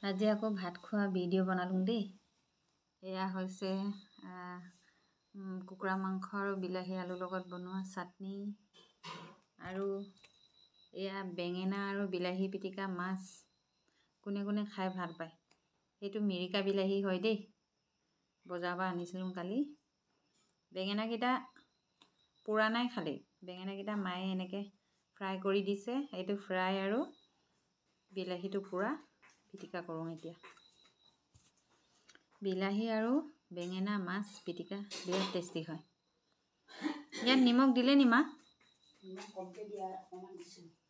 আজি আকৌ ভাত খোৱা ভিডিঅ' বনালোঁ দেই। এয়া হৈছে কুকুৰা মাংস আৰু বিলাহী আলুৰ লগত বনোৱা চাটনি, আৰু এয়া বেঙেনা আৰু বিলাহী পিটিকা মাছ। কোনে কোনে খাই ভাল পায়। সেইটো মিৰিকা বিলাহী হয় দেই, বজাৰৰ পৰা আনিছিলোঁ কালি। বেঙেনাকেইটা পোৰা নাই খালি, বেঙেনাকেইটা মায়ে এনেকৈ ফ্ৰাই কৰি দিছে। এইটো ফ্ৰাই আৰু বিলাহীটো পোৰা পিটিকা কৰোঁ এতিয়া। বিলাহী আৰু বেঙেনা মাছ পিটিকা বিৰাট টেষ্টি হয়। ইয়াত নিমখ দিলে নি মা?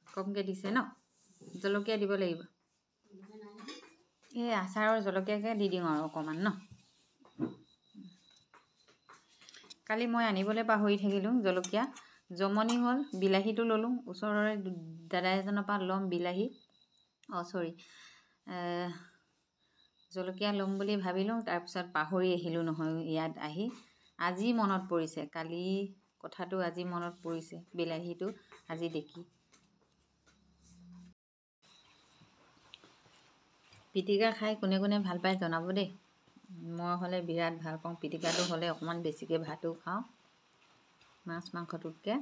কমকৈ দিছে ন? জলকীয়া দিব লাগিব। এই আচাৰৰ জলকীয়াকে দি দিওঁ আৰু অকণমান ন। কালি মই আনিবলৈ পাহৰি থাকিলোঁ জলকীয়া। জমনি হ'ল, বিলাহীটো ল'লোঁ ওচৰৰে দাদা এজনৰ পৰা ল'ম বিলাহী, জলকীয়া ল'ম বুলি ভাবিলোঁ, তাৰপিছত পাহৰি আহিলোঁ নহয় ইয়াত আহি। আজি মনত পৰিছে, কালি কথাটো আজি মনত পৰিছে, বিলাহীটো আজি দেখি। পিটিকা খাই কোনে কোনে ভাল পায় জনাব দেই। মই হ'লে বিৰাট ভাল পাওঁ, পিটিকাটো হ'লে অকণমান বেছিকৈ ভাতো খাওঁ মাছ মাংসটোতকৈ।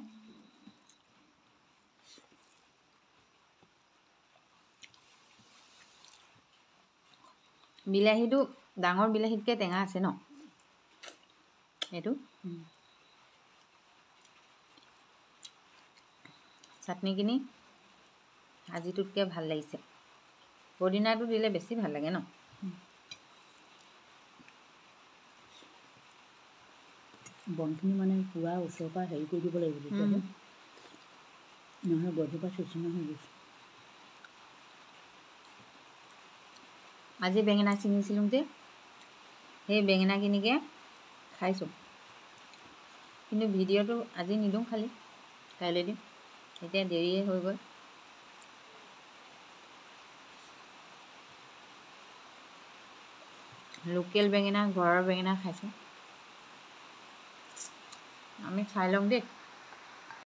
বিলাহীটো ডাঙৰ বিলাহীতকৈ টেঙা আছে ন এইটো। চাটনিখিনি আজিটোতকৈ ভাল লাগিছে। পদিনাটো দিলে বেছি ভাল লাগে ন। বনখিনি মানে পুৰা ওচৰৰ পৰা হেৰি কৰি দিব লাগিব, তেতিয়াহে নহয় গছজোপা চিচিনা হৈ গৈছে। আজি বেঙেনা ছিঙিছিলোঁ যে, সেই বেঙেনাখিনিকে খাইছোঁ। কিন্তু ভিডিঅ'টো আজি নিদিওঁ, খালি কাইলৈ দিম। এতিয়া দেৰিয়ে হৈ গ'ল। লোকেল বেঙেনা, ঘৰৰ বেঙেনা খাইছোঁ। আমি খাই লওঁ দেই।